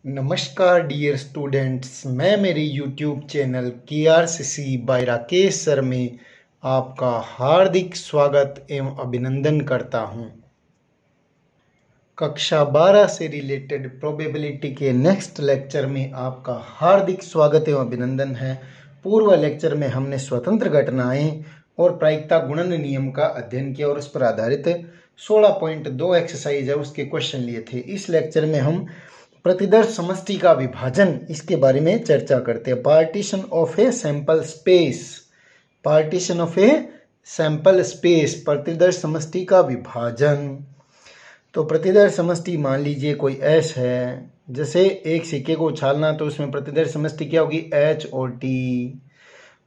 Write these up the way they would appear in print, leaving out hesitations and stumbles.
नमस्कार dear students, मैं मेरे YouTube channel KRCC by Rakesh sir में आपका हार्दिक स्वागत एवं अभिनंदन करता हूं। कक्षा 12 से रिलेटेड प्रोबेबिलिटी के नेक्स्ट लेक्चर में आपका हार्दिक स्वागत एवं अभिनंदन है। पूर्व लेक्चर में हमने स्वतंत्र घटनाएं और प्रायिकता गुणन नियम का अध्ययन किया और उस पर आधारित 16.2 एक्सरसाइज है उसके क्वेश्चन लिए थे। इस लेक्चर में हम प्रतिदर्श समष्टि का विभाजन इसके बारे में चर्चा करते हैं। Partition of a sample space, partition of a sample space, प्रतिदर्श समष्टि का विभाजन। तो प्रतिदर्श समष्टि मान लीजिए कोई एस है, जैसे एक सिक्के को उछालना तो उसमें प्रतिदर्श समष्टि क्या होगी, एच और टी,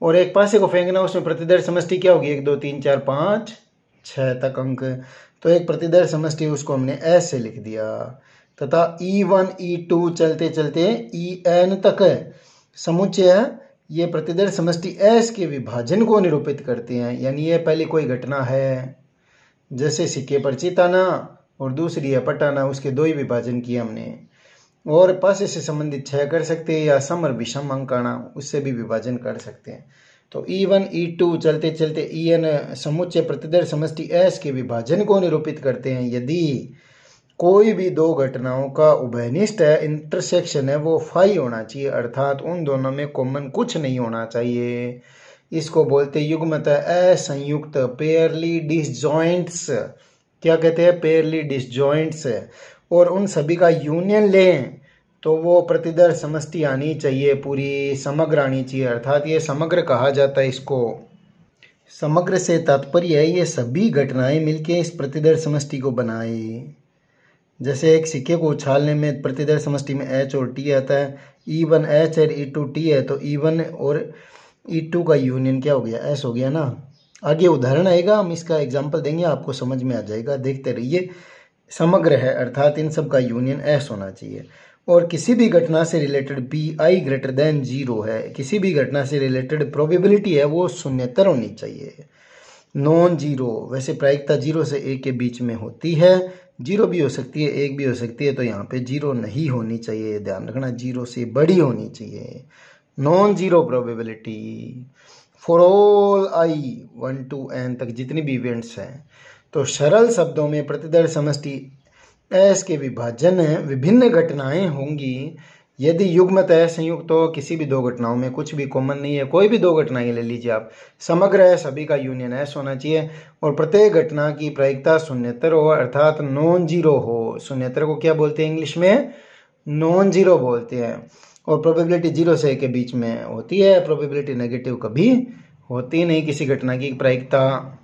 और एक पासे को फेंकना उसमें प्रतिदर्श समष्टि क्या होगी, 1 2 3 4 5 6 तक अंक। तो एक प्रतिदर्श समष्टि उसको हमने एस से लिख दिया, तथा E1 E2 चलते चलते En तक समुच्चय ये प्रतिदर्श समष्टि S के विभाजन को निरूपित करते हैं। यानी ये पहली कोई घटना है, जैसे सिक्के पर चिताना, और दूसरी है पटाना, उसके दो ही विभाजन किए हमने। और पासे से संबंधित 6 कर सकते हैं, या सम और विषम अंक आना उससे भी विभाजन कर सकते हैं। तो E1 E2 चलते चलते En समुच्चय प्रतिदर्श समष्टि S के विभाजन को निरूपित करते हैं यदि कोई भी दो घटनाओं का उभयनिष्ठ है, इंटरसेक्शन है, वो फाई होना चाहिए, अर्थात उन दोनों में कॉमन कुछ नहीं होना चाहिए। इसको बोलते युग्मत असंयुक्त, पेयरली डिसजॉइंट्स। क्या कहते हैं, पेयरली डिसजॉइंट्स। और उन सभी का यूनियन लें तो वो प्रतिदर्श समष्टि आनी चाहिए, पूरी समग्र आनी चाहिए, अर्थात ये समग्र कहा जाता है। इसको समग्र से तात्पर्य है ये सभी घटनाएं मिलके इस प्रतिदर्श समष्टि को बनाए। जैसे एक सिक्के को उछालने में प्रतिदर्श समष्टि में H और T आता है, E1 H और E2 T है, तो E1 और E2 का यूनियन क्या हो गया, S हो गया ना। आगे उदाहरण आएगा, हम इसका एग्जांपल देंगे, आपको समझ में आ जाएगा, देखते रहिए। समग्र है अर्थात इन सब का यूनियन S होना चाहिए। और किसी भी घटना से रिलेटेड Pi ग्रेटर देन 0 है, किसी भी घटना से रिलेटेड प्रोबेबिलिटी है वो शून्यतर होनी चाहिए, नॉन जीरो। वैसे प्रायिकता 0 से 1 के बीच में होती है, 0 भी हो सकती है 1 भी हो सकती है, तो यहाँ पे 0 नहीं होनी चाहिए, ध्यान रखना, 0 से बड़ी होनी चाहिए। Non zero probability for all I 1 to N तक जितनी भी इवेंट्स हैं। तो सरल शब्दों में प्रतिदर्श समष्टि S के विभाजन विभिन्न घटनाएं होंगी यदि युग्मत है संयुक्त हो, किसी भी दो घटनाओं में कुछ भी कॉमन नहीं है, कोई भी दो घटनाएं ले लीजिए आप, समग्र है, सभी का यूनियन S होना चाहिए, और प्रत्येक घटना की प्रायिकता शून्यतर हो, अर्थात नॉन जीरो हो। शून्यतर को क्या बोलते हैं इंग्लिश में, नॉन जीरो बोलते हैं। और प्रोबेबिलिटी 0 से 1 के बीच में होती है, प्रोबेबिलिटी नेगेटिव कभी होती नहीं किसी घटना की प्रायिकता।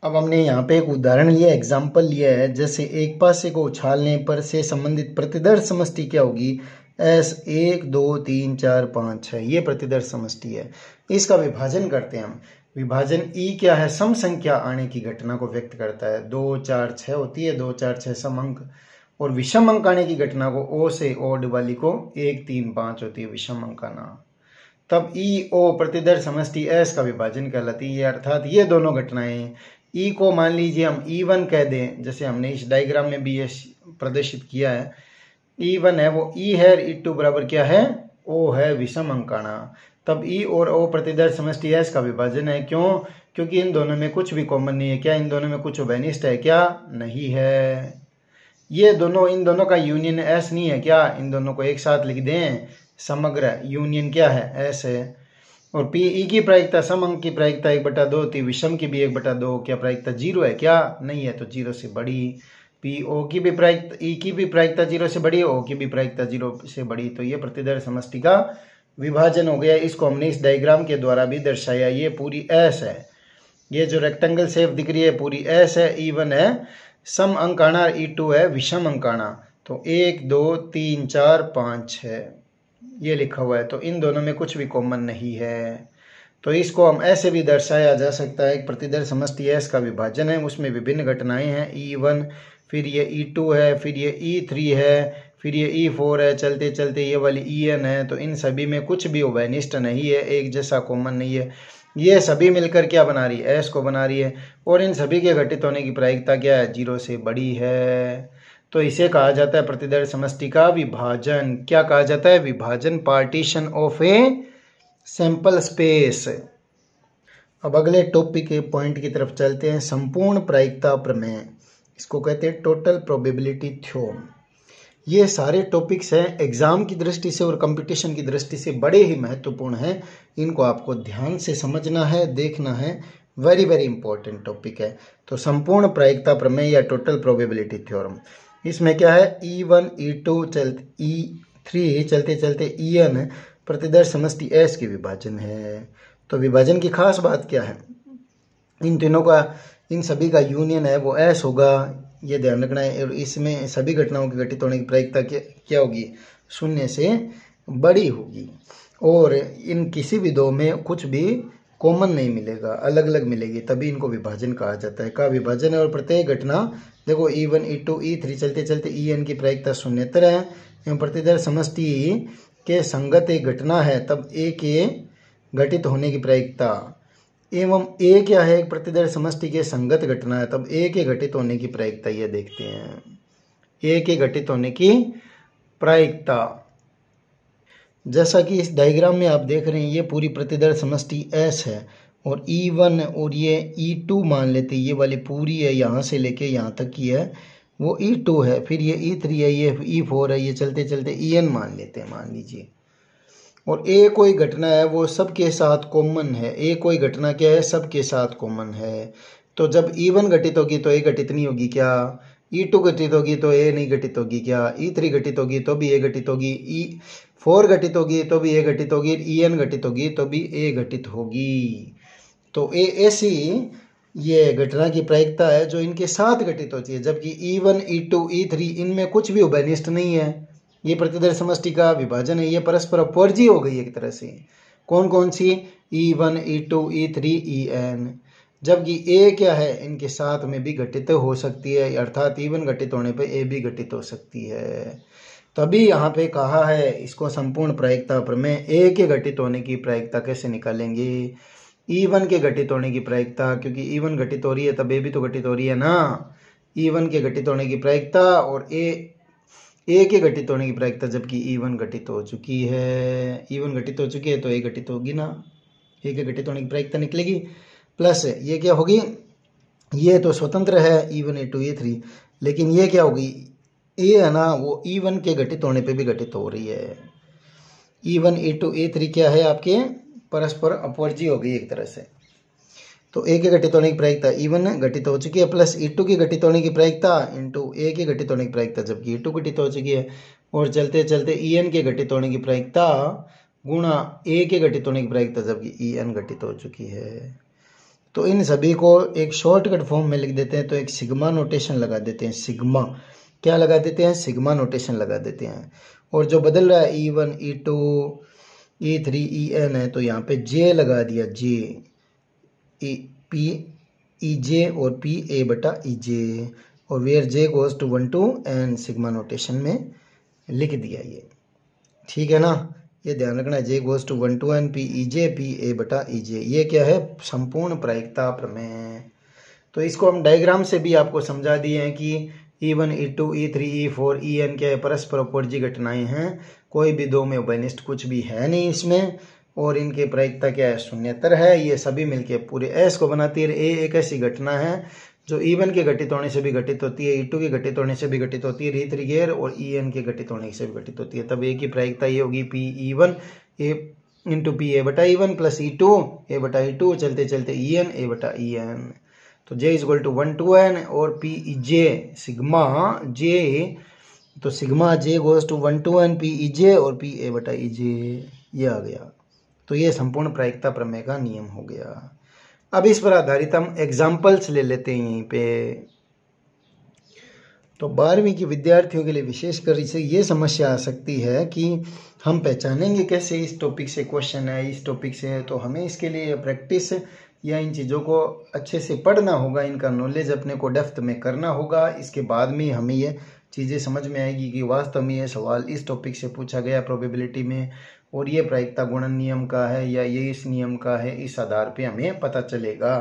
अब हमने यहाँ पे एक उदाहरण लिया, एग्जाम्पल लिया है, जैसे एक पासे को उछालने पर से संबंधित प्रतिदर्श समष्टि क्या होगी, S 1 2 3 4 5 6, ये प्रतिदर्श समष्टि है। इसका विभाजन करते हैं हम। विभाजन E क्या है, सम संख्या आने की घटना को व्यक्त करता है, 2 4 6 होती है, 2 4 6 सम अंक। और विषम अंक आने की घटना को O से ओड वाली को 1 3 5 होती है विषम अंक आना। तब EO प्रतिदर्श समष्टि S का विभाजन कहलाती है, अर्थात ये दोनों घटनाएं E को मान लीजिए हम E1 कह दें, जैसे हमने इस डायग्राम में भी ये प्रदर्शित किया है। E1 है वो E है, E2 बराबर क्या है, O है विषम अंकाना। तब E और O प्रतिदर्श समष्टि S का विभाजन है। क्यों, क्योंकि इन दोनों में कुछ भी कॉमन नहीं है। क्या इन दोनों में कुछ उभयनिष्ठ है, क्या नहीं है। ये दोनों, इन दोनों का यूनियन S नहीं है, क्या इन दोनों को एक साथ लिख दें, समग्र यूनियन क्या है, S है। और PE की प्रायिकता सम अंक की प्रायिकता 1/2 थी, विषम की भी 1/2, क्या प्रायिकता 0 है, क्या नहीं है, तो 0 से बड़ी। PO की भी प्रायिकता, E की भी प्रायिकता 0 से बड़ी, O की भी प्रायिकता 0 से बड़ी, तो ये प्रतिदर्श समष्टि का विभाजन हो गया। इसको हमने इस डायग्राम के द्वारा भी दर्शाया। ये पूरी S है, ये जो रेक्टेंगल शेप दिख रही है पूरी S है। E1 है सम अंकाना, E2 है विषम अंकाना। तो 1 2 3 4 5 6 ये लिखा हुआ है, तो इन दोनों में कुछ भी कॉमन नहीं है। तो इसको हम ऐसे भी दर्शाया जा सकता है, एक प्रतिदर्श समष्टि S का विभाजन है, उसमें विभिन्न घटनाएं हैं, E1, फिर ये E2 है, फिर ये E3 है, फिर ये E4 है, चलते चलते ये वाली En है। तो इन सभी में कुछ भी उभयनिष्ठ नहीं है, एक जैसा कॉमन नहीं है। ये सभी मिलकर क्या बना रही है, S को बना रही है। और इन सभी के घटित होने की प्रायिकता क्या है, 0 से बड़ी है। तो इसे कहा जाता है प्रतिदर्श समष्टि का विभाजन। क्या कहा जाता है? विभाजन, partition of a sample space. अब अगले टॉपिक के पॉइंट की तरफ चलते हैं। संपूर्ण प्रायिकता प्रमेय, इसको कहते हैं टोटल प्रोबेबिलिटी थ्योरम। ये सारे टॉपिक्स हैं, एग्जाम की दृष्टि से और कंपटीशन की दृष्टि से बड़े ही महत्वपूर्ण हैं। इनको आपको ध्यान से समझना है, देखना है, वेरी वेरी इंपॉर्टेंट टॉपिक है। तो संपूर्ण प्रायिकता प्रमेय या टोटल प्रोबेबिलिटी थ्योरम, इसमें क्या है? E1 E2 E3 चलते चलते En प्रतिदर्श समष्टि S की विभाजन है। तो विभाजन की खास बात क्या है? इन तीनों का, इन सभी का यूनियन है वो S होगा, ये ध्यान रखना है। और इसमें सभी घटनाओं के घटित होने की प्रायिकता क्या होगी? शून्य से बड़ी होगी। और इन किसी भी दो में कुछ भी कॉमन नहीं मिलेगा, अलग अलग मिलेगी, तभी इनको विभाजन कहा जाता है। का विभाजन है। और प्रत्येक घटना देखो E1 E2 E3 चलते चलते En की प्रायिकता शून्यतर है एवं प्रतिदर्श समष्टि के संगत एक घटना है तब A के घटित होने की प्रायिकता, एवं A क्या है? एक प्रतिदर्श समष्टि के संगत घटना है तब A के घटित होने की प्रायिकता। ये देखते हैं A के घटित होने की प्रायिकता। जैसा कि इस डायग्राम में आप देख रहे हैं, ये पूरी प्रतिदर्श समष्टि S है और E1 और ये E2 मान लेते हैं, ये वाली पूरी है, यहाँ से लेके यहाँ तक की है वो E2 है, फिर ये E3 है, ये E4 है, ये चलते चलते En मान लेते हैं, मान लीजिए। और A कोई घटना है वो सबके साथ कॉमन है। A कोई घटना क्या है? सबके साथ कॉमन है। तो जब E1 घटित होगी तो A घटित नहीं होगी क्या? E2 घटित होगी तो A नहीं घटित होगी क्या? E3 घटित होगी तो भी A घटित होगी, E4 घटित होगी तो भी A घटित होगी, En घटित होगी तो भी A घटित होगी। तो A ऐसी ये घटना की प्रायिकता है जो इनके साथ घटित होती है, जबकि E1 E2 E3 इनमें कुछ भी उभयनिष्ठ नहीं है। ये प्रतिदर्श समष्टि का विभाजन है, ये परस्पर अपवर्जी हो गई एक तरह से। कौन कौन सी? E1 E2 E3 En। जबकि A क्या है? इनके साथ में भी घटित हो सकती है, अर्थात E1 घटित होने पे A भी घटित हो सकती है। तभी यहाँ पे कहा है इसको संपूर्ण प्रायिकता प्रमेय। A के घटित होने की प्रायिकता कैसे निकालेंगे? E1 के घटित होने की प्रायिकता, क्योंकि E1 घटित हो रही है तब A भी तो घटित हो रही है ना। E1 के घटित होने की प्रायिकता और A के घटित होने की प्रायिकता, जबकि E1 घटित हो चुकी है। E1 घटित हो चुकी है तो A घटित होगी ना, A के घटित होने की प्रायिकता निकलेगी। प्लस ये क्या होगी? ये तो स्वतंत्र है E1 E2 E3, लेकिन ये क्या होगी? A है ना, वो E1 के घटित होने पे भी घटित हो रही है। E1 E2 E3 क्या है? आपके परस्पर अपवर्जी हो गई एक तरह से। तो A के घटित होने की प्रायिकता E1 घटित हो चुकी है, प्लस E2 की घटित होने की प्रायिकता इंटू A के घटित होने की प्रायिकता, जबकि E2 घटित हो चुकी है। और चलते चलते En के घटित होने की प्रायिकता गुणा A के घटित होने की प्रायिकता, जबकि En घटित हो चुकी है। तो इन सभी को एक शॉर्टकट फॉर्म में लिख देते हैं, तो एक सिग्मा नोटेशन लगा देते हैं। सिग्मा क्या लगा देते हैं? सिग्मा नोटेशन लगा देते हैं। और जो बदल रहा है E1 E2 E3 En है, तो यहाँ पे J लगा दिया, J P EJ और P A बटा EJ, और where J goes to 1 to N sigma notation में लिख दिया ये। ठीक है ना, ये ध्यान रखना है, J goes to 1 to N P EJ P A बटा EJ। ये क्या है? संपूर्ण प्रायिकता प्रमेय। तो इसको हम डायग्राम से भी आपको समझा दिए हैं कि E1 E2 E3 E4 En क्या है? परस्पर अपवर्जी घटनाएं हैं, कोई भी दो में उभयनिष्ठ कुछ भी है नहीं इसमें, और इनके प्रायिकता क्या है? शून्यतर है। ये सभी मिलके पूरे S को बनाती है। A एक ऐसी घटना है जो E1 के घटित होने से भी घटित होती है, E2 के घटित होने से भी घटित होती है, E3 गैर और En के घटित होने से भी घटित होती है। तब A की प्रायिकता ये होगी P E1 A into P A बटा E1 प्लस E2 A बटा E2 चलते चलते En A बटा En। तो J is equal to 1 to N और P J सिग्मा J, तो sigma J goes to 1 to N P EJ और P A बटा EJ, ये आ गया। तो ये संपूर्ण प्रायिकता प्रमेय का नियम हो गया। अब इस पर आधारित हम एग्जाम्पल्स ले लेते हैं यहीं पे। तो 12वीं के विद्यार्थियों के लिए विशेषकर इसे ये समस्या आ सकती है कि हम पहचानेंगे कैसे इस टॉपिक से क्वेश्चन है, इस टॉपिक से है। तो हमें इसके लिए प्रैक्टिस या इन चीज़ों को अच्छे से पढ़ना होगा, इनका नॉलेज अपने को डेप्थ में करना होगा। इसके बाद में हमें ये चीज़ें समझ में आएगी कि वास्तव में ये सवाल इस टॉपिक से पूछा गया प्रोबेबिलिटी में, और ये प्रायिकता गुणन नियम का है या ये इस नियम का है, इस आधार पे हमें पता चलेगा।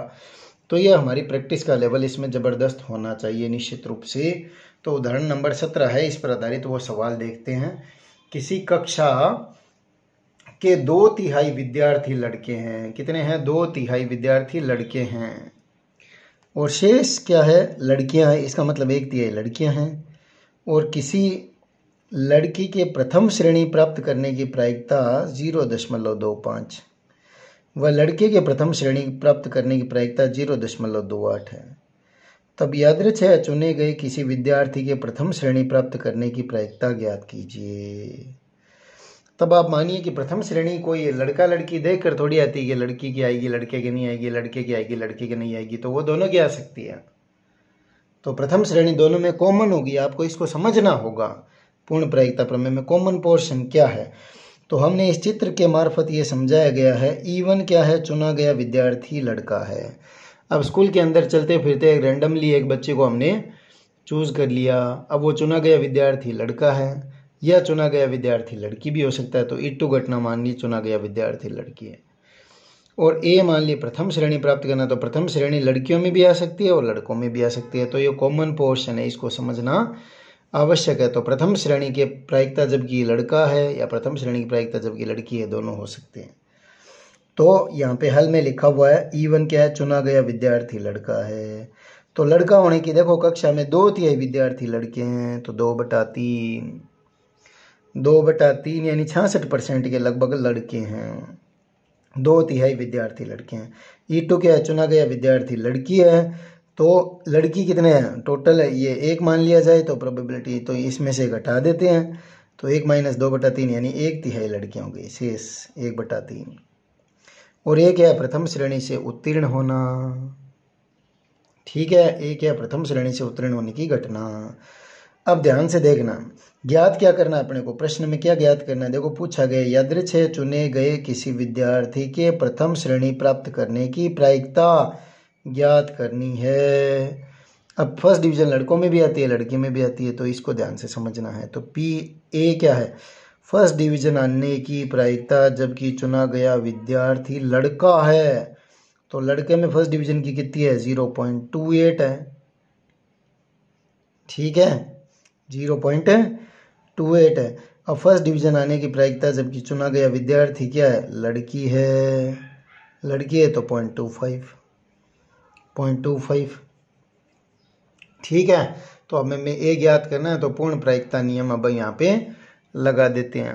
तो ये हमारी प्रैक्टिस का लेवल इसमें ज़बरदस्त होना चाहिए निश्चित रूप से। तो उदाहरण नंबर 17 है इस पर आधारित वो सवाल देखते हैं। किसी कक्षा के 2/3 विद्यार्थी लड़के हैं। कितने हैं? 2/3 विद्यार्थी लड़के हैं और शेष क्या है? लड़कियां हैं। इसका मतलब 1/3 लड़कियां हैं। और किसी लड़की के प्रथम श्रेणी प्राप्त करने की प्रायिकता 0.25 व लड़के के प्रथम श्रेणी प्राप्त करने की प्रायिकता 0.28 है। तब यादृच्छिक चुने गए किसी विद्यार्थी के प्रथम श्रेणी प्राप्त करने की प्रायिकता ज्ञात कीजिए। तब आप मानिए कि प्रथम श्रेणी कोई लड़का लड़की देख कर थोड़ी आती है कि लड़की की आएगी, लड़के की नहीं आएगी, लड़के की आएगी, लड़के की नहीं आएगी, तो वो दोनों की आ सकती है। तो प्रथम श्रेणी दोनों में कॉमन होगी। आपको इसको समझना होगा। पूर्ण प्रायिकता प्रमेय में कॉमन पोर्शन क्या है? तो हमने इस चित्र के मार्फत ये समझाया गया है। E1 क्या है? चुना गया विद्यार्थी लड़का है। अब स्कूल के अंदर चलते फिरते रैंडमली एक बच्चे को हमने चूज कर लिया। अब वो चुना गया विद्यार्थी लड़का है या चुना गया विद्यार्थी लड़की भी हो सकता है। तो E2 घटना मान ली चुना गया विद्यार्थी लड़की है। और ए मान ली प्रथम श्रेणी प्राप्त करना, तो प्रथम श्रेणी लड़कियों में भी आ सकती है और लड़कों में भी आ सकती है। तो ये कॉमन पोर्शन है, इसको समझना आवश्यक है। तो प्रथम श्रेणी की प्रायिकता जबकि लड़का है या प्रथम श्रेणी की प्रायिकता जबकि लड़की है, दोनों हो सकते हैं। तो यहाँ पे हल में लिखा हुआ है E1 क्या है? चुना गया विद्यार्थी लड़का है। तो लड़का होने की देखो कक्षा में 2/3 विद्यार्थी लड़के हैं, तो 2/3 यानी 66% के लगभग लड़के हैं। 2/3 विद्यार्थी लड़के हैं। E2 क्या है? चुना गया विद्यार्थी लड़की है। तो लड़की कितने हैं टोटल? है ये 1 मान लिया जाए तो प्रोबेबिलिटी तो इसमें से घटा देते हैं। तो 1 - 2/3 यानी 1/3 लड़कियां हो गई, शेष 1/3। और एक है प्रथम श्रेणी से उत्तीर्ण होना। ठीक है, एक है प्रथम श्रेणी से उत्तीर्ण होने की घटना। अब ध्यान से देखना, ज्ञात क्या करना है अपने को? प्रश्न में क्या ज्ञात करना है? देखो पूछा गया यादृच्छिक चुने गए किसी विद्यार्थी के प्रथम श्रेणी प्राप्त करने की प्रायिकता ज्ञात करनी है। अब फर्स्ट डिवीजन लड़कों में भी आती है, लड़की में भी आती है, तो इसको ध्यान से समझना है। तो PA क्या है? फर्स्ट डिवीजन आने की प्रायिकता जबकि चुना गया विद्यार्थी लड़का है। तो लड़के में फर्स्ट डिवीजन की कितनी है? 0.28 है। ठीक है, 0.28 है। अब फर्स्ट डिवीजन आने की प्रायिकता जबकि चुना गया विद्यार्थी क्या है? लड़की है। लड़की है तो 0.25। ठीक है, तो अब हमें ए ज्ञात करना है। तो पूर्ण प्रायिकता नियम अब यहाँ पे लगा देते हैं।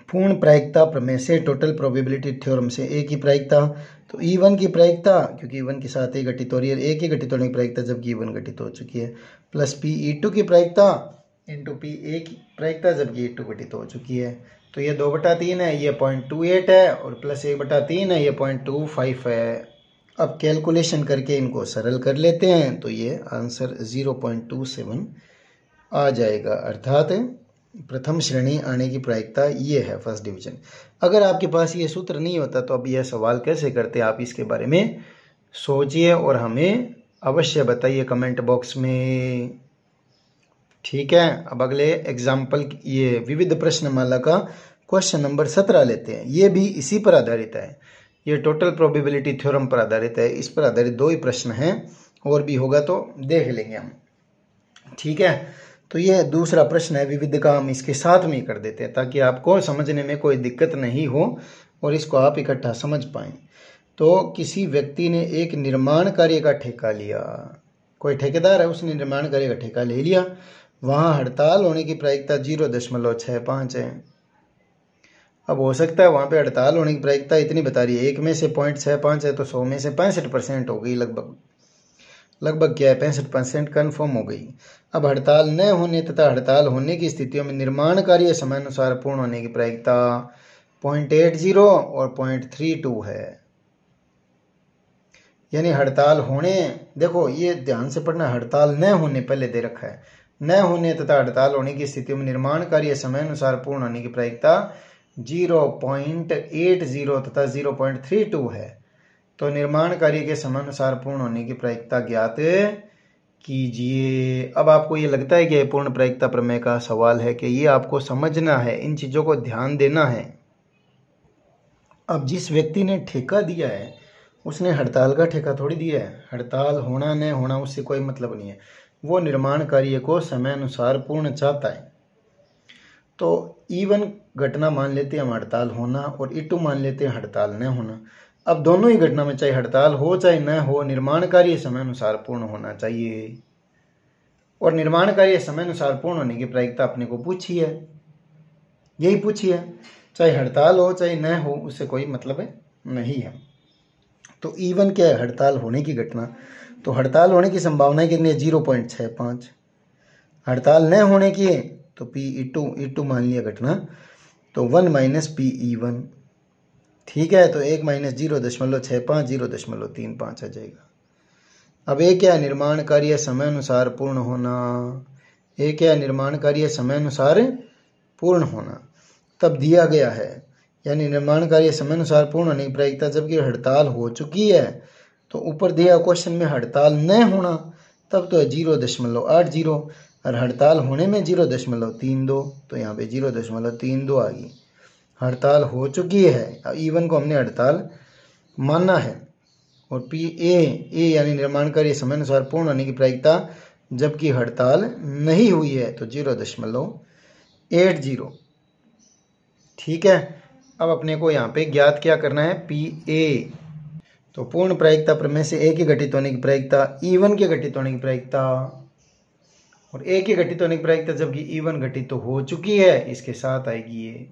पूर्ण प्रायिकता प्रमेय से टोटल प्रोबेबिलिटी थ्योरम से ए की प्रायिकता, तो E1 की प्रायिकता, क्योंकि E1 के साथ ए घटित हो रही है, ए की घटित होने की प्रायिकता जबकि E1 घटित हो चुकी है, प्लस PE2 की प्रायिकता इंटू PA की प्रायिकता जबकि E2 घटित हो चुकी है। तो ये 2/3 है, ये 0.28 है, और प्लस 1/3 है, ये 0.25 है। अब कैलकुलेशन करके इनको सरल कर लेते हैं तो ये आंसर 0.27 आ जाएगा। अर्थात प्रथम श्रेणी आने की प्रायिकता ये है फर्स्ट डिवीजन। अगर आपके पास ये सूत्र नहीं होता तो अब यह सवाल कैसे करते, आप इसके बारे में सोचिए और हमें अवश्य बताइए कमेंट बॉक्स में। ठीक है, अब अगले एग्जाम्पल ये विविध प्रश्नमाला का क्वेश्चन नंबर 17 लेते हैं। ये भी इसी पर आधारित है, ये टोटल प्रोबेबिलिटी थ्योरम पर आधारित है। इस पर आधारित 2 ही प्रश्न हैं, और भी होगा तो देख लेंगे हम। ठीक है, तो ये दूसरा प्रश्न है विविध का, हम इसके साथ में ही कर देते हैं ताकि आपको समझने में कोई दिक्कत नहीं हो और इसको आप इकट्ठा समझ पाएं। तो किसी व्यक्ति ने एक निर्माण कार्य का ठेका लिया, कोई ठेकेदार है, उसने निर्माण कार्य का ठेका ले लिया। वहाँ हड़ताल होने की प्रायिकता 0.65 है। अब हो सकता है वहाँ पे हड़ताल होने की प्रायिकता इतनी बता रही है, 1 में से 0.65 है तो 100 में से 65% हो गई, लगभग क्या है 65% कन्फर्म हो गई। अब हड़ताल न होने तथा हड़ताल होने की स्थितियों में निर्माण कार्य समयानुसार पूर्ण होने की प्रायिकता 0.80 और 0.32 है। यानी हड़ताल होने, देखो ये ध्यान से पढ़ना, हड़ताल न होने पहले दे रखा है, न होने तथा हड़ताल होने की स्थितियों में निर्माण कार्य समयानुसार पूर्ण होने की प्रायिकता 0.80 तथा 0.32 है। तो निर्माण कार्य के समानुसार पूर्ण होने की प्रायिकता ज्ञात कीजिए। अब आपको ये लगता है कि पूर्ण प्रायिकता प्रमेय का सवाल है कि ये आपको समझना है, इन चीज़ों को ध्यान देना है। अब जिस व्यक्ति ने ठेका दिया है उसने हड़ताल का ठेका थोड़ी दिया है, हड़ताल होना न होना उससे कोई मतलब नहीं है। वो निर्माण कार्य को समय अनुसार पूर्ण चाहता है। तो E1 घटना मान लेते हैं हम हड़ताल होना, और E2 मान लेते हैं हड़ताल न होना। अब दोनों ही घटना में चाहे हड़ताल हो चाहे न हो, निर्माण कार्य समय अनुसार पूर्ण होना चाहिए। और निर्माण कार्य समय अनुसार पूर्ण होने की प्रायिकता अपने को पूछी है, यही पूछी है, चाहे हड़ताल हो चाहे न हो, उससे कोई मतलब नहीं है। तो E1 क्या है? हड़ताल होने की घटना। तो हड़ताल होने की संभावना कितनी है? 0.65। हड़ताल न होने की है तो PE2 मान लिया घटना, तो 1 माइनस PE1। ठीक है, तो 1 माइनस 0.65 0.35 आ जाएगा। अब एक क्या है? निर्माण कार्य समय अनुसार पूर्ण होना। एक क्या है? निर्माण कार्य समय अनुसार पूर्ण होना। तब दिया गया है, यानी निर्माण कार्य समय अनुसार पूर्ण होने की प्रायिकता जबकि हड़ताल हो चुकी है। तो ऊपर दिया क्वेश्चन में हड़ताल न होना, तब तो है 0.80, और हड़ताल होने में 0.32, तो यहाँ पे 0.32 आ गई। हड़ताल हो चुकी है, E1 को हमने हड़ताल माना है। और ए यानी निर्माण कार्य समय अनुसार पूर्ण होने की प्रायिकता जबकि हड़ताल नहीं हुई है, तो 0.80। ठीक है, अब अपने को यहाँ पे ज्ञात क्या करना है? PA। तो पूर्ण प्रायिकता प्रमेय से ए के घटित होने की प्रायिकता E1 के घटित होने की प्रायिकता, और ए के घटित होने की प्रायिकता जबकि E1 घटित तो हो चुकी है, इसके साथ आएगी ये।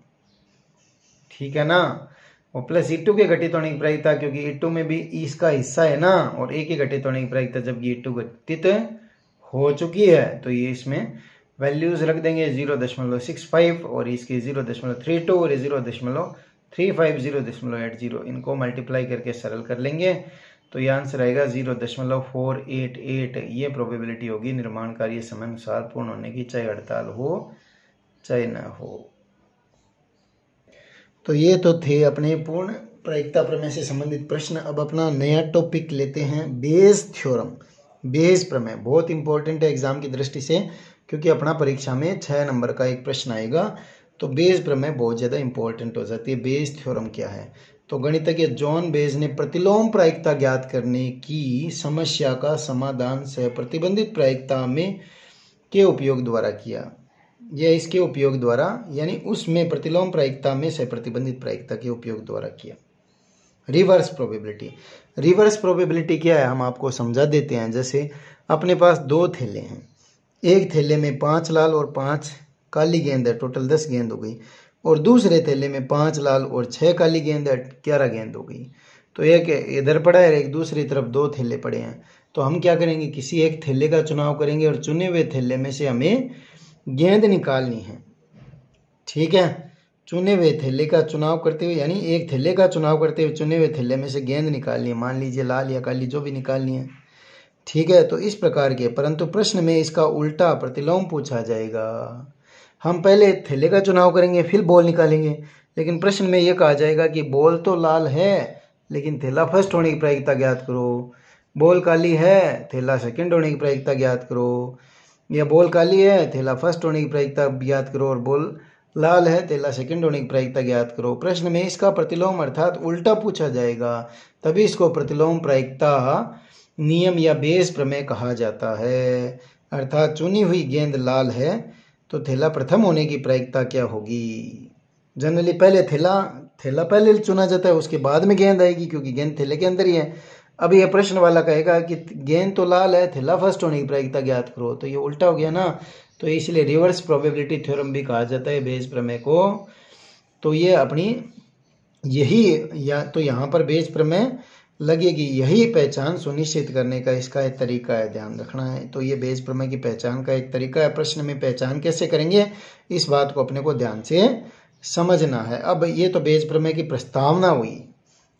ठीक है ना। और प्लस E2 के घटित होने की प्रायिकता, क्योंकि E2 में भी इसका हिस्सा है ना, और ए के घटित होने की प्रायिकता जबकि E2 घटित हो चुकी है, तो ये इसमें वैल्यूज रख देंगे 0.65 और इसकी 0.32 और 0.35 0.80, इनको मल्टीप्लाई करके सरल कर लेंगे, तो ये आंसर आएगा 0.488। ये प्रोबेबिलिटी होगी निर्माण कार्य समय अनुसार पूर्ण होने की, चाहे हड़ताल हो चाहे न हो। तो ये तो थे अपने पूर्ण प्रायिकता प्रमेय से संबंधित प्रश्न। अब अपना नया टॉपिक लेते हैं, बेज थ्योरम। बेज प्रमेय बहुत इंपॉर्टेंट है एग्जाम की दृष्टि से, क्योंकि अपना परीक्षा में 6 नंबर का एक प्रश्न आएगा। तो बेज प्रमेय बहुत ज़्यादा इंपॉर्टेंट हो जाती है। बेज थ्योरम क्या है? तो गणितज्ञ जॉन बेज ने प्रतिलोम प्रायिकता ज्ञात करने की समस्या का समाधान सह प्रतिबंधित प्रायिकता में के उपयोग द्वारा किया। यह इसके उपयोग द्वारा, यानी उसमें प्रतिलोम प्रायिकता में से प्रतिबंधित प्रायिकता के उपयोग द्वारा किया। Reverse probability. रिवर्स प्रोबेबिलिटी क्या है, हम आपको समझा देते हैं। जैसे अपने पास 2 थैले हैं, एक थैले में 5 लाल और 5 काली गेंद है, टोटल 10 गेंद हो गई, और दूसरे थैले में 5 लाल और 6 काली गेंद है, 11 गेंद हो गई। तो एक इधर पड़ा है, एक दूसरी तरफ 2 थैले पड़े हैं। तो हम क्या करेंगे? किसी एक थैले का चुनाव करेंगे और चुने हुए थैले में से हमें गेंद निकालनी है। ठीक है, चुने हुए थैले का चुनाव करते हुए, यानी एक थैले का चुनाव करते हुए चुने हुए थैले में से गेंद निकालनी है, मान लीजिए लाल या काली, जो भी निकालनी है। ठीक है, तो इस प्रकार के, परंतु प्रश्न में इसका उल्टा प्रतिलोम पूछा जाएगा। हम पहले थैले का चुनाव करेंगे फिर बॉल निकालेंगे, लेकिन प्रश्न में यह कहा जाएगा कि बॉल तो लाल है लेकिन थैला फर्स्ट होने की प्रायिकता ज्ञात करो, बॉल काली है थैला सेकंड होने की प्रायिकता ज्ञात करो, या बॉल काली है थैला फर्स्ट होने की प्रायिकता ज्ञात करो, और बॉल लाल है थैला सेकंड होने की प्रायिकता ज्ञात करो। प्रश्न में इसका प्रतिलोम अर्थात उल्टा पूछा जाएगा, तभी इसको प्रतिलोम प्रायिकता नियम या बेज प्रमेय कहा जाता है। अर्थात चुनी हुई गेंद लाल है तो थैला प्रथम होने की प्रायिकता क्या होगी? जनरली पहले थैला पहले चुना जाता है, उसके बाद में गेंद आएगी, क्योंकि गेंद थैले के अंदर ही है। अब ये प्रश्न वाला कहेगा कि गेंद तो लाल है, थैला फर्स्ट होने की प्रायिकता ज्ञात करो, तो ये उल्टा हो गया ना। तो इसलिए रिवर्स प्रोबेबिलिटी थ्योरम भी कहा जाता है बेज प्रमेय को। तो ये अपनी यही, या तो यहाँ पर बेज प्रमेय लगेगी, यही पहचान सुनिश्चित करने का इसका एक तरीका है, ध्यान रखना है। तो ये बेज प्रमेय की पहचान का एक तरीका है। प्रश्न में पहचान कैसे करेंगे, इस बात को अपने को ध्यान से समझना है। अब ये तो बेज प्रमेय की प्रस्तावना हुई।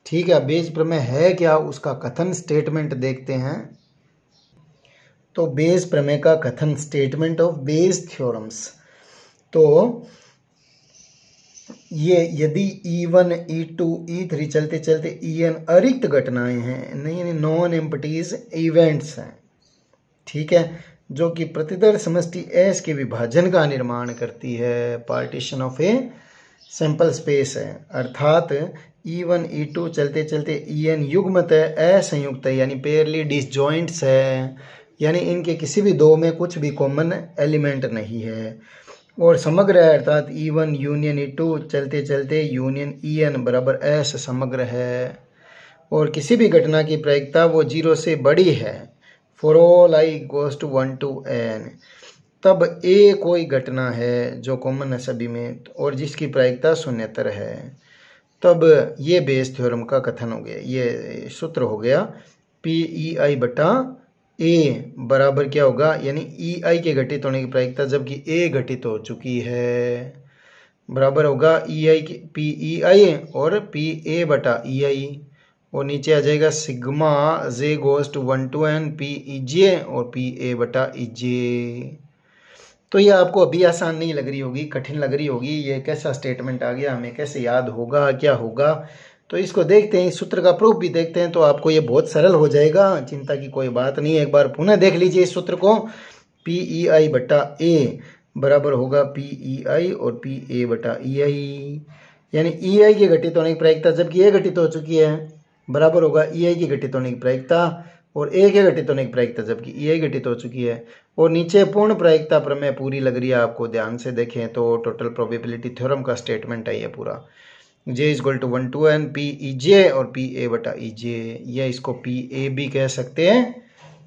ठीक है, बेज प्रमेय है क्या, उसका कथन स्टेटमेंट देखते हैं। तो बेज प्रमेय का कथन, स्टेटमेंट ऑफ बेज थ्योरम्स। तो ये यदि E1, E2, E3 चलते चलते En अरिक्त घटनाएं हैं, नहीं नॉन एम्प्टीज इवेंट्स हैं, ठीक है, जो कि प्रतिदर समष्टि S के विभाजन का निर्माण करती है, partition of a sample space है। अर्थात E1, E2 चलते चलते En युग्मत है, असंयुक्त है, यानी पेयरली डिसजॉइंट्स है, यानी इनके किसी भी दो में कुछ भी कॉमन एलिमेंट नहीं है। और समग्र है अर्थात E1 यूनियन E2 चलते चलते यूनियन En बराबर S समग्र है। और किसी भी घटना की प्रायिकता वो 0 से बड़ी है। For all I goes to 1 to n, तब A कोई घटना है जो कॉमन है सभी में और जिसकी प्रायिकता शून्यतर है। तब ये बेस थ्योरम का कथन हो गया, ये सूत्र हो गया PEI बटा A बराबर क्या होगा, यानी EI के घटित होने की प्रायिकता जबकि A घटित हो चुकी है बराबर होगा EI PEI और PA बटा EI। और नीचे आ जाएगा sigma J goes to 1 to n PEJ और PA बटा EJ। तो ये आपको अभी आसान नहीं लग रही होगी, कठिन लग रही होगी, ये कैसा स्टेटमेंट आ गया, हमें कैसे याद होगा, क्या होगा। तो इसको देखते हैं, इस सूत्र का प्रूफ भी देखते हैं, तो आपको ये बहुत सरल हो जाएगा, चिंता की कोई बात नहीं है। एक बार पुनः देख लीजिए इस सूत्र को। PEI बटा A बराबर होगा PEI और PA बटा EI, यानी EI के घटित होने की प्रायिकता जबकि A घटित हो चुकी है बराबर होगा EI की घटित होने की प्रायिकता और A के घटित होने की प्रायिकता जबकि EI घटित हो चुकी है। और नीचे पूर्ण प्रायिकता प्रमेय पूरी लग रही है आपको, ध्यान से देखें तो टोटल प्रोबेबिलिटी थ्योरम का स्टेटमेंट है ये पूरा। J equal to 1 to n PEJ और PA बटा EJ, या इसको PA भी कह सकते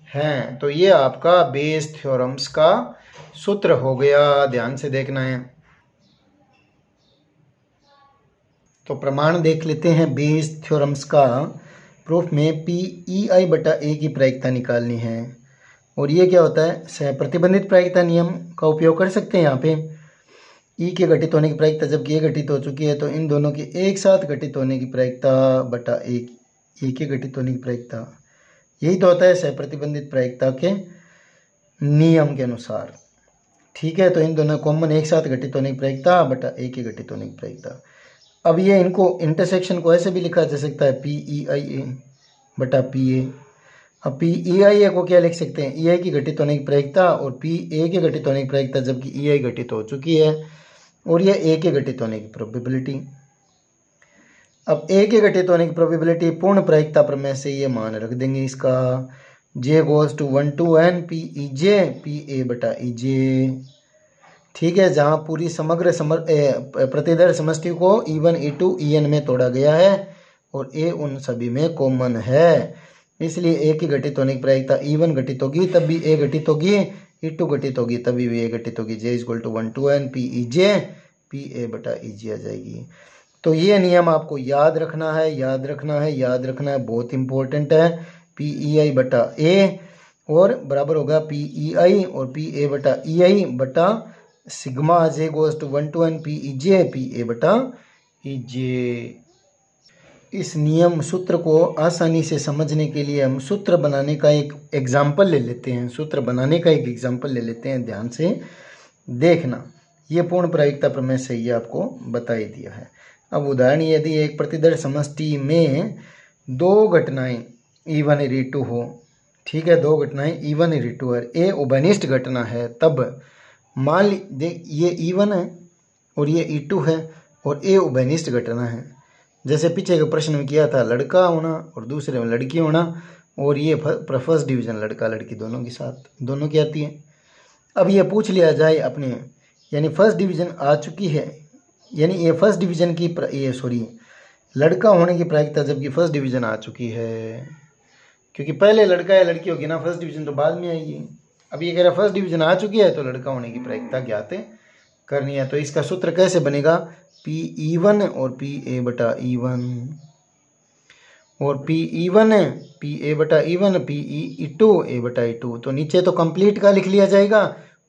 हैं। तो ये आपका बेस थ्योरम्स का सूत्र हो गया, ध्यान से देखना है। तो प्रमाण देख लेते हैं बेस थ्योरम्स का। प्रूफ में PEI बटा A की प्रायिकता निकालनी है और ये क्या होता है, सहप्रतिबंधित प्रायिकता नियम का उपयोग कर सकते हैं यहाँ पे। E के घटित होने की प्रायिकता जबकि A घटित हो चुकी है तो इन दोनों की एक साथ घटित होने की प्रायिकता बटा A के घटित होने की प्रायिकता, यही तो होता है सहप्रतिबंधित प्रायिकता के नियम के अनुसार। ठीक है, तो इन दोनों कॉमन एक साथ घटित होने की प्रायिकता बटा A के घटित होने की प्रायिकता। अब ये इनको इंटरसेक्शन को ऐसे भी लिखा जा सकता है PEIA बटा PA। अब PEIA को क्या लिख सकते हैं, EI की घटित होने की प्रायिकता और PA के घटित होने की प्रायिकता जबकि EI घटित हो चुकी है और ये A के घटित होने की प्रोबेबिलिटी। अब A के घटित होने की प्रोबेबिलिटी पूर्ण प्रायिकता प्रमेय से ये मान रख देंगे इसका, J goes to 1 to n PEJ PA बटा EJ। ठीक है, जहाँ पूरी समग्र प्रतिदर समष्टि को E1 E2 En में तोड़ा गया है और A उन सभी में कॉमन है, इसलिए A की घटित होने की प्रायिकता E1 घटित होगी तब भी A घटित होगी, E2 घटित होगी तभी भी A घटित होगी। J equal to 1 to n PEJ PA बटा EJ आ जाएगी। तो ये नियम आपको याद रखना है, याद रखना है, याद रखना है, बहुत इंपॉर्टेंट है। PEI बटा A और बराबर होगा PEI और PA बटा EI बटा sigma J goes to 1 to n PEJ PA बटा EJ। इस नियम सूत्र को आसानी से समझने के लिए हम सूत्र बनाने का एक एग्जाम्पल ले लेते हैं, सूत्र बनाने का एक एग्जाम्पल ले लेते हैं, ध्यान से देखना। ये पूर्ण प्रायिकता प्रमेय से ये आपको बता ही दिया है। अब उदाहरण, यदि एक प्रतिदर समष्टि में दो घटनाएं E1 E2 हो, ठीक है, दो घटनाएं E1 E2 और A उभयनिष्ठ घटना है, तब मान लीजिए ये E1 है और ये E2 है और A उभयनिष्ठ घटना है। जैसे पीछे के प्रश्न में किया था, लड़का होना और दूसरे में लड़की होना, और ये फर्स्ट डिवीजन लड़का लड़की दोनों के साथ दोनों की आती है। अब ये पूछ लिया जाए अपने, यानी फर्स्ट डिवीजन आ चुकी है, यानी ये फर्स्ट डिवीजन की लड़का होने की प्रायिकता जबकि फर्स्ट डिवीजन आ चुकी है, क्योंकि पहले लड़का या लड़की होगी ना, फर्स्ट डिवीजन तो बाद में आएगी। अब ये कह रहा फर्स्ट डिवीजन आ चुकी है तो लड़का होने की प्रायिकता ज्ञात करनी है। तो इसका सूत्र कैसे बनेगा, PE1 और PA बटा E1 और PE1 PA बटा E1 PE2 A बटा E2। तो नीचे तो कंप्लीट का लिख लिया जाएगा,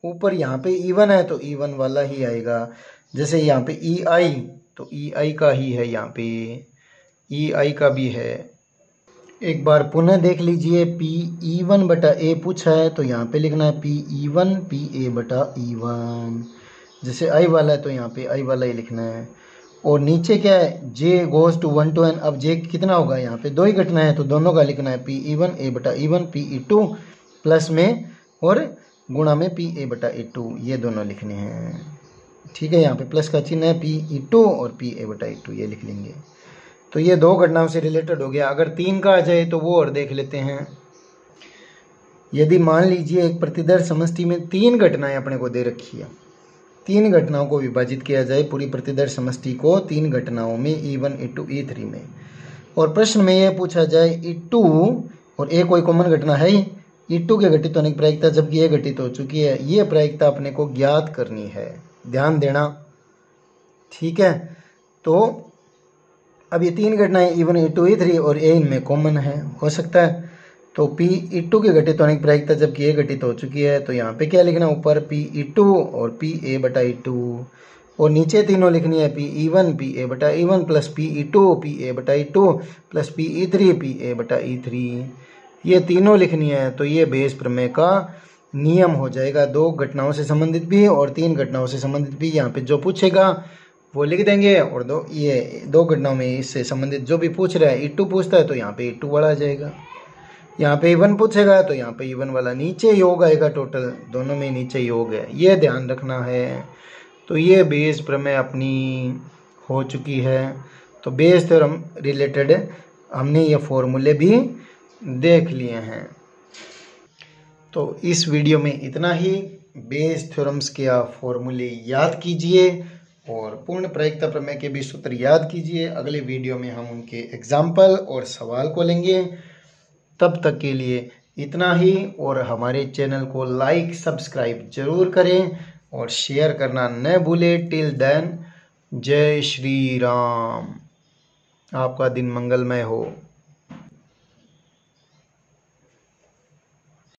ऊपर यहाँ पे E1 है तो E1 वाला ही आएगा। जैसे यहाँ पे EI तो EI का ही है, यहाँ पे EI का भी है। एक बार पुनः देख लीजिए, PE1 बटा A पूछा है तो यहाँ पे लिखना है PE1 PA बटा E1। जैसे I वाला है तो यहाँ पे I वाला ही लिखना है। और नीचे क्या है, J goes to 1 to n। अब J कितना होगा, यहाँ पे दो ही घटना है तो दोनों का लिखना है PE1 A बटा E1 PE2 प्लस में और गुणा में PA बटा E2, ये दोनों लिखने हैं। ठीक है, यहाँ पे प्लस का चिन्ह है, PE2 और PA बटा E2 ये लिख लेंगे। तो ये दो घटनाओं से रिलेटेड हो गया। अगर तीन का आ जाए तो वो और देख लेते हैं। यदि मान लीजिए एक प्रतिदर्श समष्टि में 3 घटनाएं अपने को दे रखी है, 3 घटनाओं को विभाजित किया जाए पूरी प्रतिदर्श समष्टि को 3 घटनाओं में E1 E2 E3 में, और प्रश्न में यह पूछा जाए E2 और ए कोई कॉमन घटना है ही, E2 के घटित होने की प्रायिकता जबकि ए घटित हो चुकी है, ये प्रायिकता अपने को ज्ञात करनी है, ध्यान देना। ठीक है, तो अब ये 3 घटनाएं E1 E2 E3 और ए इनमें कॉमन है, हो सकता है। तो P E2 के घटित होने की प्रायिकता जबकि ए घटित हो चुकी है, तो यहाँ पे क्या लिखना, ऊपर P E2 और P A बटा E2, और नीचे तीनों लिखनी है P E1 P A बटा E1 plus P E2 P A बटा E2 plus P E3 P A बटा E3, ये तीनों लिखनी है। तो ये बेस प्रमेय का नियम हो जाएगा, 2 घटनाओं से संबंधित भी और 3 घटनाओं से संबंधित भी। यहाँ पे जो पूछेगा वो लिख देंगे, और ये 2 घटनाओं में इससे संबंधित जो भी पूछ रहा है, E2 पूछता है तो यहाँ पे E2 वाला आ जाएगा, यहाँ पे E1 पूछेगा तो यहाँ पे E1 वाला, नीचे योग आएगा, टोटल दोनों में नीचे योग है, ये ध्यान रखना है। तो ये बेस प्रमेय अपनी हो चुकी है। तो बेस थ्योरम रिलेटेड हमने ये फॉर्मूले भी देख लिए हैं। तो इस वीडियो में इतना ही। बेस थ्योरम्स के आप फॉर्मूले याद कीजिए और पूर्ण प्रायिकता प्रमेय के भी सूत्र याद कीजिए। अगले वीडियो में हम उनके एग्जाम्पल और सवाल को लेंगे। तब तक के लिए इतना ही, और हमारे चैनल को लाइक सब्सक्राइब जरूर करें और शेयर करना न भूलें। टिल देन, जय श्री राम, आपका दिन मंगलमय हो।